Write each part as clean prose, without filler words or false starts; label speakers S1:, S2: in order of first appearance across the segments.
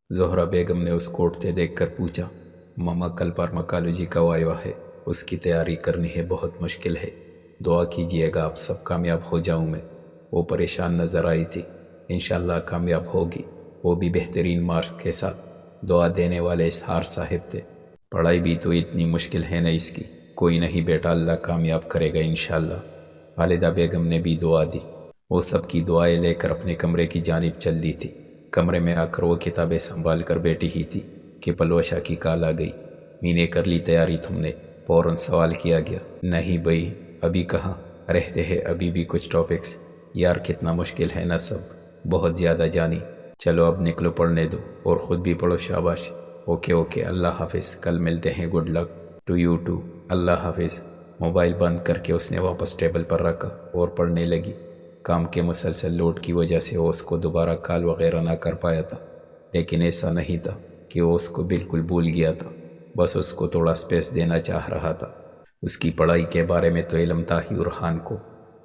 S1: زہرا بیگم نے اس کو اٹھتے دیکھ کر پوچھا، ماما کل فارماکالوجی کا وائوا ہے، اس کی تیاری کرنی ہے، بہت مشکل ہے، دعا کیجیے گا آپ سب کامیاب ہو جاؤں میں۔ وہ پریشان نظر آئی تھی۔ انشاءاللہ کامیاب ہوگی، وہ بھی بہترین مارکس کے ساتھ۔ دعا دینے والے اسحار صاحب تھے۔ پڑھائی بھی تو اتنی مشکل ہے نا اس کی۔ کوئی نہیں بیٹا، اللہ کامیاب کرے گا انشاءاللہ۔ خالدہ بیگم نے بھی دعا دی۔ وہ سب کی دعائیں لے کر اپنے کمرے کی جانب چل دی تھی۔ کمرے میں آ کر وہ کتابیں سنبھال کر بیٹھی ہی تھی کہ پلوشا کی کال آ گئی۔ مینے کر لی تیاری تم نے؟ فوراً سوال کیا گیا۔ نہیں بھائی، ابھی کہاں، رہتے ہیں ابھی بھی کچھ ٹاپکس۔ یار کتنا مشکل ہے نا سب، بہت زیادہ جانی۔ چلو اب نکلو، پڑھنے دو اور خود بھی پڑھو، شاباش۔ اوکے اوکے، اللہ حافظ، کل ملتے ہیں، good luck to you too, اللہ حافظ۔ موبائل بند کر کے اس نے واپس ٹیبل پر رکھا اور پڑھنے لگی۔ کام کے مسلسل لوڈ کی وجہ سے وہ اس کو دوبارہ کال وغیرہ نہ کر پایا تھا، لیکن ایسا نہیں تھا کہ وہ اس کو بالکل بھول گیا تھا، بس اس کو تھوڑا سپیس دینا چاہ رہا تھا۔ اس کی پڑھائی کے بارے میں تو علم تھا ہی ارحان کو،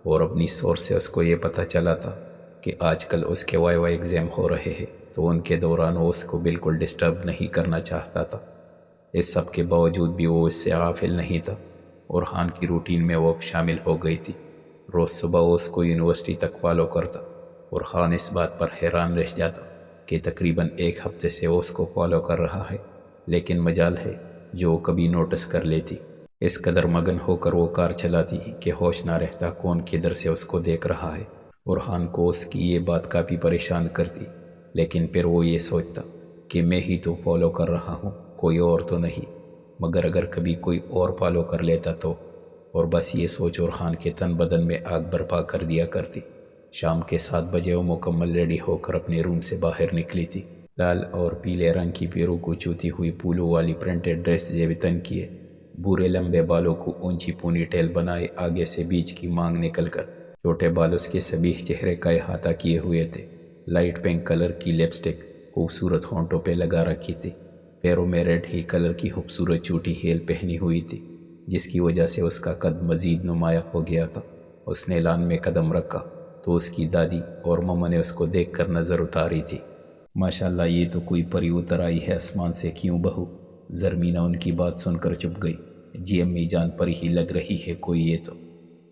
S1: اور اپنی سورس سے اس کو یہ پتہ چلا تھا کہ آج کل اس کے وائوا ایگزام ہو رہے ہیں، تو ان کے دوران وہ اس کو بالکل ڈسٹرب نہیں کرنا چاہتا تھا۔ اس سب کے باوجود بھی وہ اس سے غافل نہیں تھا۔ ارحان کی روٹین میں وہ اب شامل ہو گئی تھی۔ روز صبح وہ اس کو یونیورسٹی تک فالو کرتا۔ ارحان اس بات پر حیران رہ جاتا کہ تقریباً ایک ہفتے سے وہ اس کو فالو کر رہا ہے، لیکن مجال ہے جو وہ کبھی نوٹس کر لیتی۔ اس قدر مگن ہو کر وہ کار چلاتی کہ ہوش نہ رہتا کون کدھر سے اس کو دیکھ رہا ہے۔ ارحان کو اس کی یہ بات کافی پریشان کرتی، لیکن پھر وہ یہ سوچتا کہ میں ہی تو فالو کر رہا ہوں، کوئی اور تو نہیں، مگر اگر کبھی کوئی اور فالو کر لیتا تو، اور بس یہ سوچ ارحان کے تن بدن میں آگ برپا کر دیا کرتی۔ شام کے 7 بجے وہ مکمل ریڈی ہو کر اپنے روم سے باہر نکلی تھی۔ لال اور پیلے رنگ کی پیرو کو چوتی ہوئی پھولوں والی پرنٹڈ ڈریس زیب تن کیے، بورے لمبے بالوں کو اونچی پونی ٹیل بنائے آگے سے بیچ کی مانگ نکل کر، چھوٹے بال اس کے سبیح چہرے کا احاطہ کیے ہوئے تھے۔ لائٹ پنک کلر کی لپسٹک خوبصورت ہونٹوں پہ لگا رکھی تھی۔ پیروں میں ریڈ ہی کلر کی خوبصورت چوٹی ہیل پہنی ہوئی تھی، جس کی وجہ سے اس کا قد مزید نمایاں ہو گیا تھا۔ اس نے لان میں قدم رکھا تو اس کی دادی اور مما نے اس کو دیکھ کر نظر اتاری تھی۔ ماشاءاللہ، یہ تو کوئی پری اتر آئی ہے آسمان سے، کیوں بہو؟ زرمینہ ان کی بات سن کر چپ گئی۔ جی امی جان، پری ہی لگ رہی ہے کوئی یہ تو۔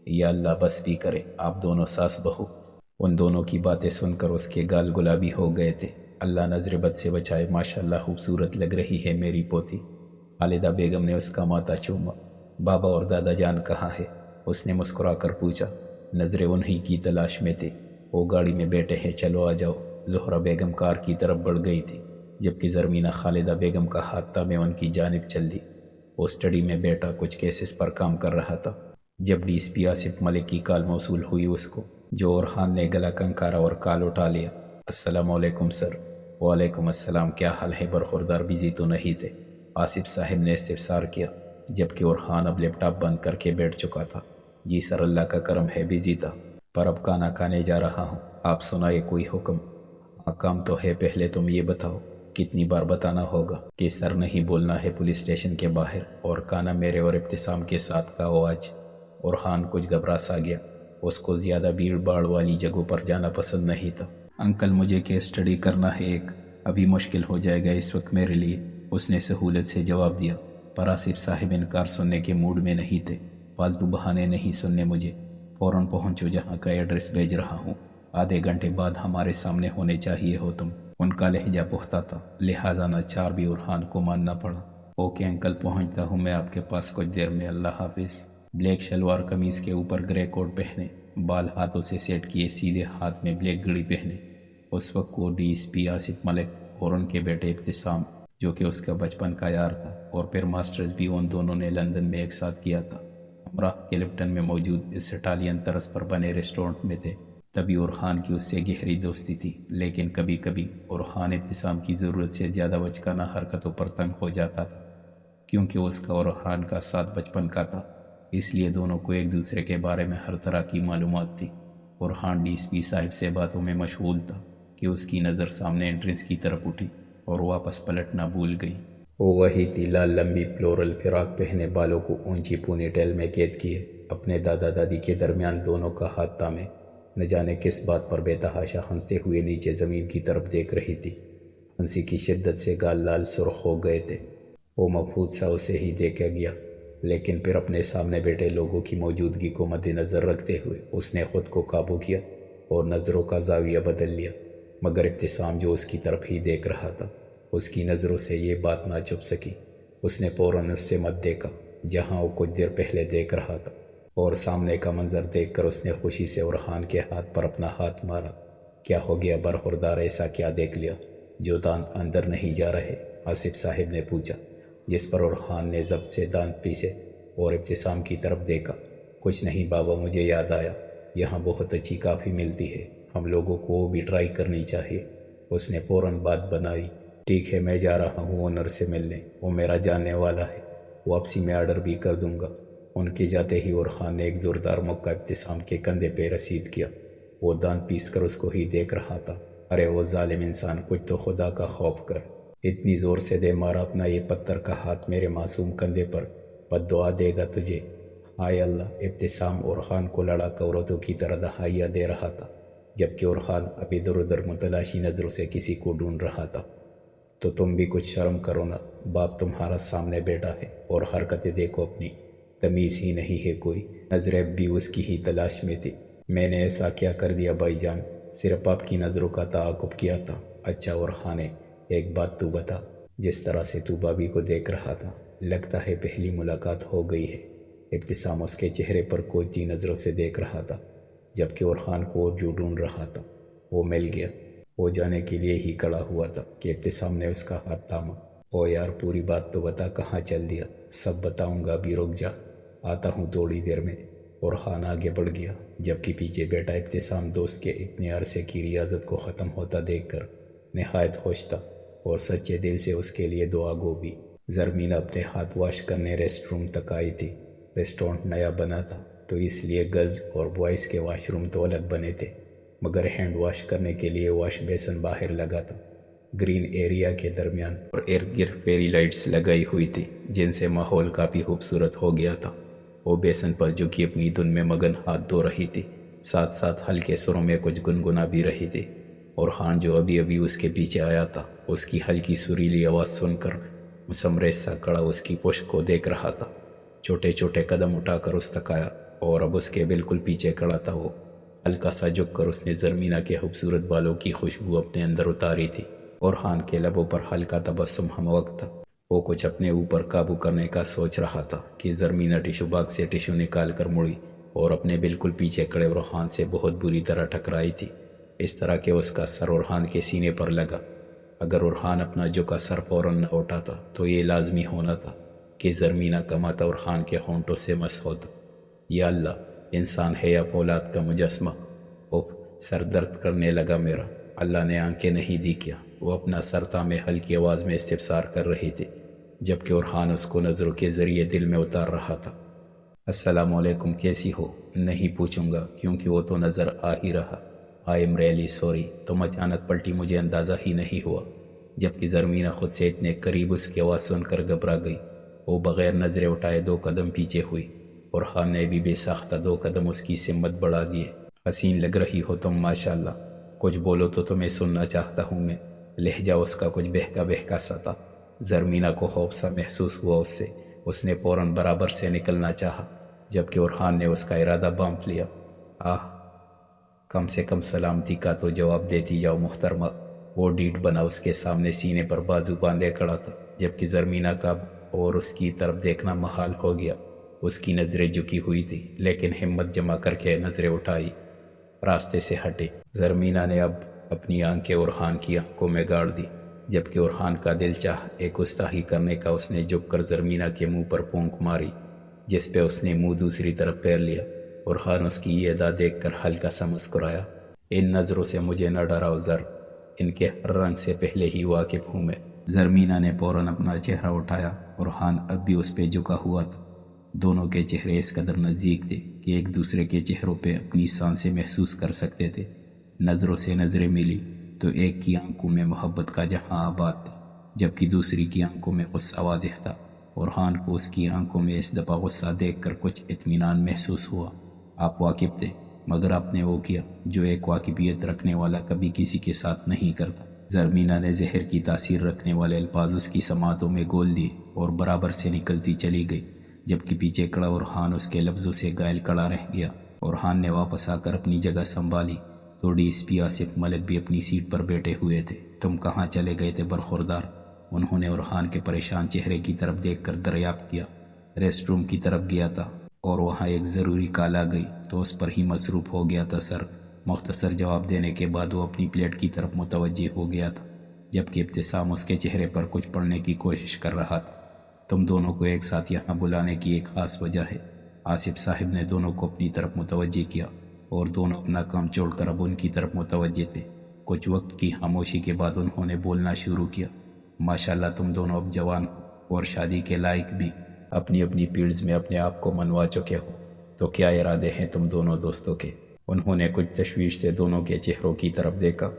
S1: یا اللہ بس بھی کرے، آپ دونوں ساس بہو۔ ان دونوں کی باتیں سن کر اس کے گال گلابی ہو گئے تھے۔ اللہ نظر بد سے بچائے، ماشاءاللہ خوبصورت لگ رہی ہے میری پوتی۔ خالدہ بیگم نے اس کا ماتھا چوما۔ بابا اور دادا جان کہاں ہے؟ اس نے مسکرا کر پوچھا۔ نظریں انہی کی تلاش میں تھی۔ وہ گاڑی میں بیٹھے ہیں، چلو آ جاؤ۔ زہرا بیگم کار کی طرف بڑھ گئی تھی، جبکہ زرمینہ خالدہ بیگم کا ہاتھ تھامے ان کی جانب چل دی۔ وہ اسٹڈی میں بیٹھا کچھ کیسز پر کام کر رہا تھا جب ڈی ایس پی آصف ملک کی کال موصول ہوئی اس کو، جو ارحان نے گلا کنکارا اور کال اٹھا لیا۔ السلام علیکم سر۔ وعلیکم السلام، کیا حال ہے؟ برخوردار بزی تو نہیں تھے؟ آصف صاحب نے استفسار کیا، جبکہ ارحان اب لیپ ٹاپ بند کر کے بیٹھ چکا تھا۔ جی سر، اللہ کا کرم ہے، بزی تھا، پر اب کھانا کھانے جا رہا ہوں۔ آپ سنائے کوئی حکم؟ ہاں کام تو ہے، پہلے تم یہ بتاؤ، کتنی بار بتانا ہوگا کہ سر نہیں بولنا ہے پولیس اسٹیشن کے باہر، اور کھانا میرے اور ابتسام کے ساتھ کھاؤ آج۔ ارحان کچھ گھبرا سا گیا، اس کو زیادہ بھیڑ بھاڑ والی جگہوں پر جانا پسند نہیں تھا۔ انکل مجھے کیس اسٹڈی کرنا ہے ایک، ابھی مشکل ہو جائے گا اس وقت میرے لیے، اس نے سہولت سے جواب دیا، پر آصف صاحب انکار سننے کے موڈ میں نہیں تھے۔ فالتو بہانے نہیں سننے مجھے، فوراً پہنچو جہاں کا ایڈریس بھیج رہا ہوں، آدھے گھنٹے بعد ہمارے سامنے ہونے چاہیے ہو تم۔ ان کا لہجہ پختہ تھا، لہٰذا ناچار بھی ارحان کو ماننا پڑا۔ اوکے انکل، پہنچتا ہوں میں آپ کے پاس کچھ دیر میں، اللہ حافظ۔ بلیک شلوار قمیض کے اوپر گرے کوٹ پہنے، بال ہاتھوں سے سیٹ کیے، سیدھے ہاتھ میں بلیک گھڑی پہنے، اس وقت وہ ڈی ایس پی آصف ملک اور ان کے بیٹے ابتسام، جو کہ اس کا بچپن کا یار تھا، اور پھر ماسٹرز بھی ان دونوں نے لندن میں ایک ساتھ کیا تھا، ہمراہ کلفٹن میں موجود اس اٹالین طرز پر بنے ریسٹورنٹ میں تھے۔ تبھی ارحان کی اس سے گہری دوستی تھی، لیکن کبھی کبھی ارحان ابتسام کی ضرورت سے زیادہ بچکانہ حرکتوں پر تنگ ہو جاتا تھا، کیونکہ اس کا اور ارحان کا ساتھ بچپن کا تھا، اس لیے دونوں کو ایک دوسرے کے بارے میں ہر طرح کی معلومات تھی۔ ارحان ڈی ایس پی صاحب سے باتوں میں مشغول تھا کہ اس کی نظر سامنے انٹرنس کی طرف اٹھی اور واپس پلٹنا بھول گئی۔ وہ وہی تھی، لال لمبی فلورل فراق پہنے، بالوں کو اونچی پونی ٹیل میں قید کیے، اپنے دادا دادی کے درمیان دونوں کا ہاتھ تھامے، نہ جانے کس بات پر بے تحاشا ہنستے ہوئے نیچے زمین کی طرف دیکھ رہی تھی۔ ہنسی کی شدت سے گال لال سرخ ہو گئے تھے۔ وہ مبہوت سا اسے ہی دیکھا گیا، لیکن پھر اپنے سامنے بیٹھے لوگوں کی موجودگی کو مد نظر رکھتے ہوئے اس نے خود کو قابو کیا اور نظروں کا زاویہ بدل لیا، مگر ابتسام جو اس کی طرف ہی دیکھ رہا تھا، اس کی نظروں سے یہ بات نہ چھپ سکی۔ اس نے فوراً اس سے مت دیکھا جہاں وہ کچھ دیر پہلے دیکھ رہا تھا، اور سامنے کا منظر دیکھ کر اس نے خوشی سے اورحان کے ہاتھ پر اپنا ہاتھ مارا۔ کیا ہو گیا برخوردار، ایسا کیا دیکھ لیا جو دانت اندر نہیں جا رہے؟ آصف صاحب نے پوچھا، جس پر اورحان نے ضبط سے دانت پیسے اور ابتسام کی طرف دیکھا۔ کچھ نہیں بابا، مجھے یاد آیا، یہاں بہت اچھی کافی ملتی ہے، ہم لوگوں کو وہ بھی ٹرائی کرنی چاہیے۔ اس نے فوراً بات بنائی، ٹھیک ہے میں جا رہا ہوں اونر سے ملنے، وہ میرا جاننے والا ہے، واپسی میں آرڈر بھی کر دوں گا۔ ان کے جاتے ہی اورحان نے ایک زوردار مکہ ابتسام کے کندھے پہ رسید کیا۔ وہ دانت پیس کر اس کو ہی دیکھ رہا تھا۔ ارے وہ ظالم انسان، کچھ تو خدا کا خوف کر، اتنی زور سے دے مارا اپنا یہ پتھر کا ہاتھ میرے معصوم کندھے پر، بد دعا دے گا تجھے۔ ہائے اللہ! ابتسام اورحان کو لڑاکا عورتوں کی طرح دہائیاں دے رہا تھا، جبکہ اورحان اب ادھر ادھر متلاشی نظروں سے کسی کو ڈھونڈ رہا تھا۔ تو تم بھی کچھ شرم کرو نا، باپ تمہارا سامنے بیٹھا ہے اور حرکتیں دیکھو اپنی، تمیز ہی نہیں ہے کوئی۔ نظریں اب بھی اس کی ہی تلاش میں تھی۔ میں نے ایسا کیا کر دیا بھائی جان؟ صرف آپ کی نظروں کا تعاقب کیا تھا۔ اچھا اورحان، ایک بات تو بتا، جس طرح سے تو بابی کو دیکھ رہا تھا، لگتا ہے پہلی ملاقات ہو گئی ہے۔ ابتسام اس کے چہرے پر کوئی نظروں سے دیکھ رہا تھا، جبکہ اورحان کو جو ڈھونڈ رہا تھا وہ مل گیا۔ وہ جانے کے لیے ہی کھڑا ہوا تھا کہ ابتسام نے اس کا ہاتھ تھاما۔ او یار پوری بات تو بتا، کہاں چل دیا؟ سب بتاؤں گا، ابھی رک جا، آتا ہوں تھوڑی دیر میں۔ اورحان آگے بڑھ گیا، جبکہ پیچھے بیٹھا ابتسام دوست کے اتنے عرصے کی ریاضت کو ختم ہوتا دیکھ کر نہایت خوش تھا اور سچے دل سے اس کے لیے دعا گو بھی۔ زرمینہ اپنے ہاتھ واش کرنے ریسٹ روم تک آئی تھی۔ ریسٹورنٹ نیا بنا تھا تو اس لیے گرلز اور بوائز کے واش روم تو الگ بنے تھے، مگر ہینڈ واش کرنے کے لیے واش بیسن باہر لگا تھا، گرین ایریا کے درمیان، اور ارد گرد فیری لائٹس لگائی ہوئی تھی جن سے ماحول کافی خوبصورت ہو گیا تھا۔ وہ بیسن پر جھکی اپنی دھن میں مگن ہاتھ دھو رہی تھی، ساتھ ساتھ ہلکے سروں میں کچھ گنگنا بھی رہی تھی۔ اورحان جو ابھی ابھی اس کے پیچھے آیا تھا، اس کی ہلکی سریلی آواز سن کر مسمرے سا کھڑا اس کی پشت کو دیکھ رہا تھا۔ چھوٹے چھوٹے قدم اٹھا کر اس تک آیا اور اب اس کے بالکل پیچھے کھڑا تھا۔ وہ ہلکا سا جھک کر اس نے زرمینہ کے خوبصورت بالوں کی خوشبو اپنے اندر اتاری تھی۔ اورحان کے لبوں پر ہلکا تبسم ہم وقت تھا۔ وہ کچھ اپنے اوپر قابو کرنے کا سوچ رہا تھا کہ زرمینہ ٹیشو باکس سے ٹیشو نکال کر مڑی اور اپنے بالکل پیچھے کھڑے اورحان سے بہت بری طرح ٹکرائی تھی، اس طرح کہ اس کا سر اورحان کے سینے پر لگا۔ اگر اورحان اپنا جھکا سر فوراً نہ اٹھاتا تو یہ لازمی ہونا تھا کہ زرمینہ کا ماتھا اورحان کے ہونٹوں سے مس ہوتا۔ یا اللہ، انسان ہے یا فولاد کا مجسمہ؟ سر درد کرنے لگا میرا۔ اللہ نے آنکھیں نہیں دی کیا؟ وہ اپنا سر تامے ہلکی آواز میں استفسار کر رہی تھی، جبکہ اورحان اس کو نظروں کے ذریعے دل میں اتار رہا تھا۔ السلام علیکم، کیسی ہو؟ نہیں پوچھوں گا کیونکہ وہ تو نظر آ ہی رہا۔ آئی ایم ریئلی سوری، تم اچانک پلٹی، مجھے اندازہ ہی نہیں ہوا، جبکہ زرمینہ خود سے اتنے قریب اس کی آواز سن کر گھبرا گئی۔ وہ بغیر نظریں اٹھائے 2 قدم پیچھے ہوئی۔ اورحان نے بھی بے ساختہ 2 قدم اس کی سمت بڑھا دیے۔ حسین لگ رہی ہو تم ماشاءاللہ، کچھ بولو تو تمہیں سننا چاہتا ہوں میں۔ لہجہ اس کا کچھ بہکا بہکا سا تھا۔ زرمینہ کو خوف سا محسوس ہوا اس سے۔ اس نے فوراً برابر سے نکلنا چاہا، جبکہ اورحان نے اس کا ارادہ بانپ لیا۔ کم سے کم سلامتی کا تو جواب دیتی جاؤ محترمہ۔ وہ ڈیٹ بنا اس کے سامنے سینے پر بازو باندھے کھڑا تھا، جبکہ زرمینہ کا اور اس کی طرف دیکھنا محال ہو گیا۔ اس کی نظریں جھکی ہوئی تھی، لیکن ہمت جمع کر کے نظریں اٹھائی، راستے سے ہٹے۔ زرمینہ نے اب اپنی آنکھیں اورحان کی آنکھوں میں گاڑ دی، جبکہ اورحان کا دل چاہ ایک گستاخی کرنے کا۔ اس نے جھک کر زرمینہ کے منہ پر پونک ماری، جس پہ اس نے منہ دوسری طرف پھیر لیا۔ اورحان اس کی یہ ادا دیکھ کر ہلکا سا مسکرایا۔ ان نظروں سے مجھے نہ ڈراؤ زر، ان کے ہر رنگ سے پہلے ہی واقف ہوں میں۔ زرمینہ نے فوراً اپنا چہرہ اٹھایا۔ اورحان اب بھی اس پہ جھکا ہوا تھا۔ دونوں کے چہرے اس قدر نزدیک تھے کہ ایک دوسرے کے چہروں پہ اپنی سانسیں محسوس کر سکتے تھے۔ نظروں سے نظریں ملی تو ایک کی آنکھوں میں محبت کا جہاں آباد تھا، جبکہ دوسری کی آنکھوں میں غصہ واضح تھا۔ اورحان کو اس کی آنکھوں میں اس دفعہ غصہ دیکھ کر کچھ اطمینان محسوس ہوا۔ آپ واقف تھے، مگر آپ نے وہ کیا جو ایک واقفیت رکھنے والا کبھی کسی کے ساتھ نہیں کرتا۔ زرمینہ نے زہر کی تاثیر رکھنے والے الفاظ اس کی سماعتوں میں گول دیے اور برابر سے نکلتی چلی گئی، جبکہ پیچھے کڑا اورحان اس کے لفظوں سے گائل کڑا رہ گیا۔ اورحان نے واپس آ کر اپنی جگہ سنبھالی تو ڈی ایس پی آصف ملک بھی اپنی سیٹ پر بیٹھے ہوئے تھے۔ تم کہاں چلے گئے تھے برخوردار؟ انہوں نے اورحان کے پریشان چہرے کی طرف دیکھ کر دریافت کیا۔ ریسٹ روم کی طرف گیا تھا اور وہاں ایک ضروری کال آ گئی تو اس پر ہی مصروف ہو گیا تھا سر۔ مختصر جواب دینے کے بعد وہ اپنی پلیٹ کی طرف متوجہ ہو گیا تھا، جبکہ ابتسام اس کے چہرے پر کچھ پڑھنے کی کوشش کر رہا تھا۔ تم دونوں کو ایک ساتھ یہاں بلانے کی ایک خاص وجہ ہے۔ آصف صاحب نے دونوں کو اپنی طرف متوجہ کیا اور دونوں اپنا کام چھوڑ کر اب ان کی طرف متوجہ تھے۔ کچھ وقت کی خاموشی کے بعد انہوں نے بولنا شروع کیا۔ ماشاءاللہ تم دونوں اب جوان ہو اور شادی کے لائق بھی، اپنی اپنی فیلڈز میں اپنے آپ کو منوا چکے ہو، تو کیا ارادے ہیں تم دونوں دوستوں کے؟ انہوں نے کچھ تشویش سے دونوں کے چہروں کی طرف دیکھا۔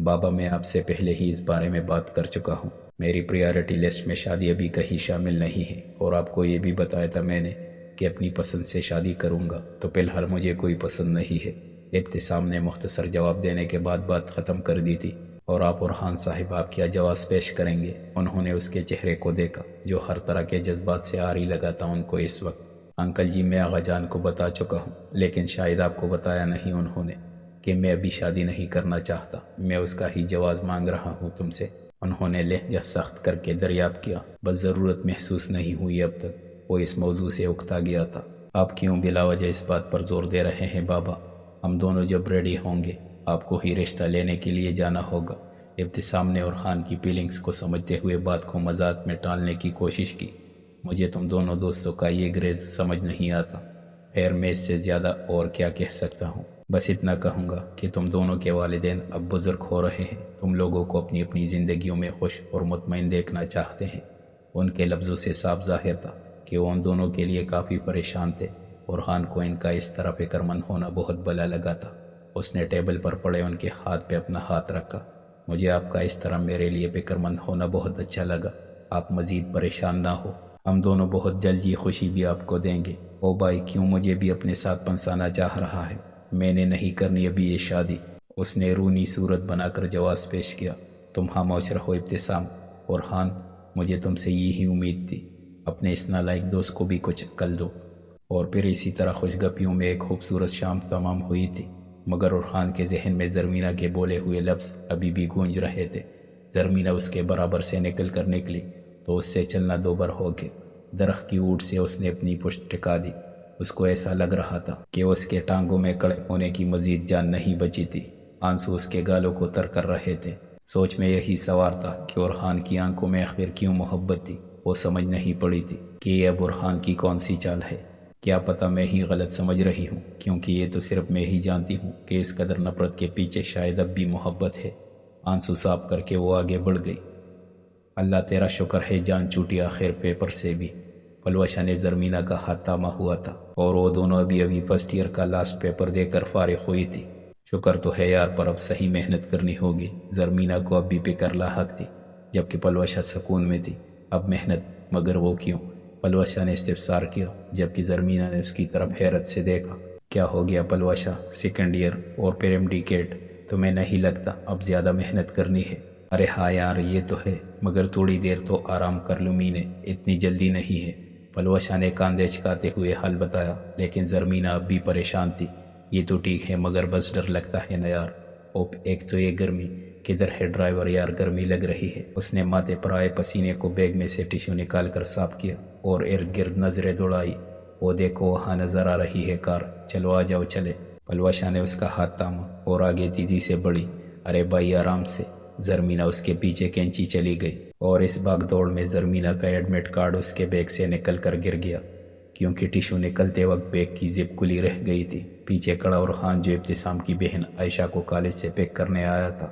S1: بابا میں آپ سے پہلے ہی اس بارے میں بات کر چکا ہوں، میری پریارٹی لسٹ میں شادی ابھی کہیں شامل نہیں ہے، اور آپ کو یہ بھی بتایا تھا میں نے کہ اپنی پسند سے شادی کروں گا، تو فی الحال مجھے کوئی پسند نہیں ہے۔ ابتسام نے مختصر جواب دینے کے بعد بات ختم کر دی تھی۔ اور آپ اورحان صاحب آپ کیا جواز پیش کریں گے؟ انہوں نے اس کے چہرے کو دیکھا جو ہر طرح کے جذبات سے عاری لگا تھا ان کو اس وقت۔ انکل جی میں آغا جان کو بتا چکا ہوں، لیکن شاید آپ کو بتایا نہیں انہوں نے کہ میں ابھی شادی نہیں کرنا چاہتا، میں اس کا ہی جواز مانگ رہا ہوں تم سے۔ انہوں نے لہجہ سخت کر کے دریافت کیا۔ بس ضرورت محسوس نہیں ہوئی اب تک، وہ اس موضوع سے اکتا گیا تھا۔ آپ کیوں بلا وجہ اس بات پر زور دے رہے ہیں بابا؟ ہم دونوں جب ریڈی ہوں گے آپ کو ہی رشتہ لینے کے لیے جانا ہوگا۔ ابتسام نے اورحان کی فیلنگز کو سمجھتے ہوئے بات کو مذاق میں ٹالنے کی کوشش کی۔ مجھے تم دونوں دوستوں کا یہ گریز سمجھ نہیں آتا۔ خیر میں اس سے زیادہ اور کیا کہہ سکتا ہوں، بس اتنا کہوں گا کہ تم دونوں کے والدین اب بزرگ ہو رہے ہیں، تم لوگوں کو اپنی اپنی زندگیوں میں خوش اور مطمئن دیکھنا چاہتے ہیں۔ ان کے لفظوں سے صاف ظاہر تھا کہ وہ ان دونوں کے لیے کافی پریشان تھے۔ اورحان کو ان کا اس طرح فکر مند ہونا بہت بلا لگا تھا۔ اس نے ٹیبل پر پڑے ان کے ہاتھ پہ اپنا ہاتھ رکھا۔ مجھے آپ کا اس طرح میرے لیے فکر مند ہونا بہت اچھا لگا، آپ مزید پریشان نہ ہو، ہم دونوں بہت جلد یہ خوشی بھی آپ کو دیں گے۔ او بھائی کیوں مجھے بھی اپنے ساتھ پنسانا چاہ رہا ہے؟ میں نے نہیں کرنی ابھی یہ شادی، اس نے رونی صورت بنا کر جواز پیش کیا۔ تم خاموش رہو ابتسام۔ اورحان مجھے تم سے یہی امید تھی، اپنے اس نالائق دوست کو بھی کچھ عقل دو۔ اور پھر اسی طرح خوشگپیوں میں ایک خوبصورت شام تمام ہوئی تھی، مگر اورحان کے ذہن میں زرمینہ کے بولے ہوئے لفظ ابھی بھی گونج رہے تھے۔ زرمینہ اس کے برابر سے نکل کر نکلی تو اس سے چلنا دوبر ہو گیا۔ درخت کی اوٹ سے اس نے اپنی پشت ٹکا دی۔ اس کو ایسا لگ رہا تھا کہ اس کے ٹانگوں میں کڑے ہونے کی مزید جان نہیں بچی تھی۔ آنسو اس کے گالوں کو تر کر رہے تھے۔ سوچ میں یہی سوار تھا کہ اورحان کی آنکھوں میں آخر کیوں محبت تھی، وہ سمجھ نہیں پڑی تھی کہ یہ اب اورحان کی کون سی چال ہے۔ کیا پتہ میں ہی غلط سمجھ رہی ہوں، کیونکہ یہ تو صرف میں ہی جانتی ہوں کہ اس قدر نفرت کے پیچھے شاید اب بھی محبت ہے۔ آنسو صاف کر کے وہ آگے بڑھ گئی۔ اللہ تیرا شکر ہے جان چھوٹی آخر پیپر سے بھی۔ پلوشا نے زرمینہ کا ہاتھ تھاما ہوا تھا اور وہ دونوں ابھی فرسٹ ایئر کا لاسٹ پیپر دے کر فارغ ہوئی تھی۔ شکر تو ہے یار، پر اب صحیح محنت کرنی ہوگی۔ زرمینہ کو اب بھی فکر لاحق تھی، جبکہ پلوشا سکون میں تھی۔ اب محنت، مگر وہ کیوں؟ پلوشا نے استفسار کیا، جبکہ زرمینہ نے اس کی طرف حیرت سے دیکھا۔ کیا ہو گیا پلوشا؟ سیکنڈ ایئر اور پھر MD تمہیں نہیں لگتا اب زیادہ محنت کرنی ہے؟ ارے ہاں یار یہ تو ہے، مگر تھوڑی دیر تو آرام کر لوں مینے، اتنی جلدی نہیں ہے۔ پلوشا نے کاندھے چکاتے ہوئے حل بتایا، لیکن زرمینہ اب بھی پریشان تھی۔ یہ تو ٹھیک ہے، مگر بس ڈر لگتا ہے نا یار۔ اوپ ایک تو یہ گرمی، کدھر ہے ڈرائیور یار، گرمی لگ رہی ہے۔ اس نے ماتھے پر آئے پسینے کو بیگ میں سے ٹشو نکال کر صاف کیا اور ارد گرد نظریں دوڑائی۔ وہ دیکھو وہاں نظر آ رہی ہے کار، چلو آ جاؤ چلے۔ پلوشا نے اس کا ہاتھ تھاما اور آگے تیزی سے بڑھی۔ ارے بھائی آرام سے۔ زرمینہ اس کے پیچھے کینچی چلی گئی اور اس بھاگ دوڑ میں زرمینہ کا ایڈمٹ کارڈ اس کے بیگ سے نکل کر گر گیا، کیونکہ ٹشو نکلتے وقت بیگ کی زپ کھلی رہ گئی تھی۔ پیچھے کڑا اورحان جو ابتسام کی بہن عائشہ کو کالج سے پک کرنے آیا تھا،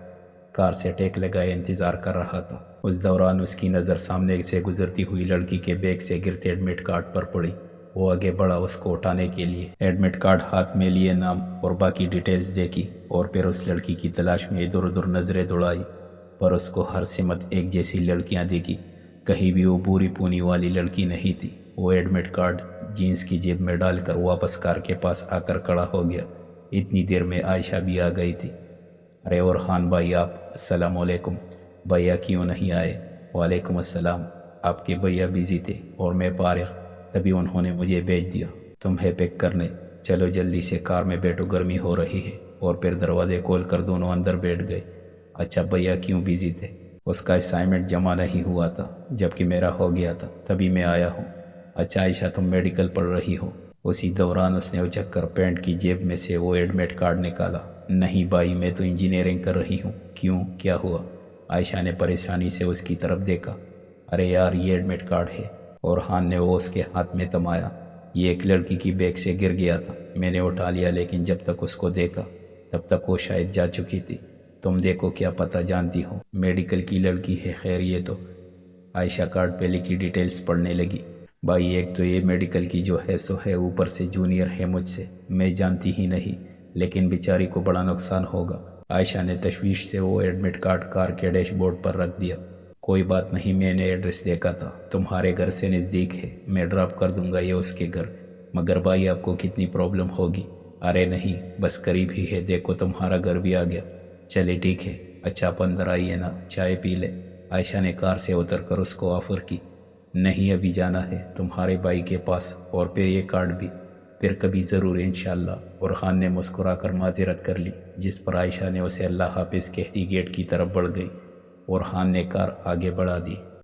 S1: کار سے ٹیک لگائے انتظار کر رہا تھا۔ اس دوران اس کی نظر سامنے سے گزرتی ہوئی لڑکی کے بیگ سے گرتے ایڈمٹ کارڈ پر پڑی۔ وہ آگے بڑھا اس کو اٹھانے کے لیے، ایڈمٹ کارڈ ہاتھ میں لیے نام اور باقی ڈیٹیلز دیکھی اور پھر اس لڑکی کی تلاش میں ادھر ادھر نظریں دوڑائی، پر اس کو ہر سمت ایک جیسی لڑکیاں دیکھی، کہیں بھی وہ بوری پونی والی لڑکی نہیں تھی۔ وہ ایڈمٹ کارڈ جینس کی جیب میں ڈال کر واپس کار کے پاس آ کر کھڑا ہو گیا۔ اتنی دیر میں عائشہ بھی آ گئی تھی۔ ارے اورحان بھائی آپ، السلام علیکم، بھیا کیوں نہیں آئے؟ وعلیکم السلام، آپ کے بھیا بزی تھے اور میں فارغ، تبھی انہوں نے مجھے بھیج دیا تمہیں پک کرنے۔ چلو جلدی سے کار میں بیٹھو، گرمی ہو رہی ہے، اور پھر دروازے کھول کر دونوں اندر بیٹھ گئے۔ اچھا بھیا کیوں بزی تھے؟ اس کا اسائنمنٹ جمع نہیں ہوا تھا، جبکہ میرا ہو گیا تھا، تبھی میں آیا ہوں۔ اچھا عائشہ تم میڈیکل پڑھ رہی ہو؟ اسی دوران اس نے اچک کر پینٹ کی جیب میں سے وہ ایڈمٹ کارڈ نکالا۔ نہیں بھائی، میں تو انجینئرنگ کر رہی ہوں۔ کیوں، کیا ہوا؟ عائشہ نے پریشانی سے اس کی طرف دیکھا۔ ارے یار یہ ایڈمٹ کارڈ ہے، اورحان نے وہ اس کے ہاتھ میں تھمایا۔ یہ ایک لڑکی کی بیگ سے گر گیا تھا، میں نے اٹھا لیا، لیکن جب تک اس کو دیکھا تب تک وہ شاید جا چکی تھی۔ تم دیکھو، کیا پتہ جانتی ہو، میڈیکل کی لڑکی ہے۔ خیر یہ تو، عائشہ کارڈ پہ لکھی ڈیٹیلز پڑھنے لگی۔ بھائی ایک تو یہ میڈیکل کی جو ہے سو ہے، اوپر سے جونیئر ہے مجھ سے، میں جانتی ہی نہیں، لیکن بیچاری کو بڑا نقصان ہوگا۔ عائشہ نے تشویش سے وہ ایڈمٹ کارڈ کار کے ڈیش بورڈ پر رکھ دیا۔ کوئی بات نہیں، میں نے ایڈریس دیکھا تھا، تمہارے گھر سے نزدیک ہے، میں ڈراپ کر دوں گا یہ اس کے گھر۔ مگر بھائی آپ کو کتنی پرابلم ہوگی؟ ارے نہیں، بس قریب ہی ہے، دیکھو تمہارا گھر بھی آ گیا۔ چلے ٹھیک ہے، اچھا آپ اندر آئیے نا، چائے پی لے۔ عائشہ نے کار سے اتر کر اس کو آفر کی۔ نہیں ابھی جانا ہے تمہارے بھائی کے پاس، اور پھر یہ کارڈ بھی، پھر کبھی ضرور انشاءاللہ۔ اورحان نے مسکرا کر معذرت کر لی، جس پر عائشہ نے اسے اللہ حافظ کہتی گیٹ کی طرف بڑھ گئی۔ اورحان نے کار آگے بڑھا دی۔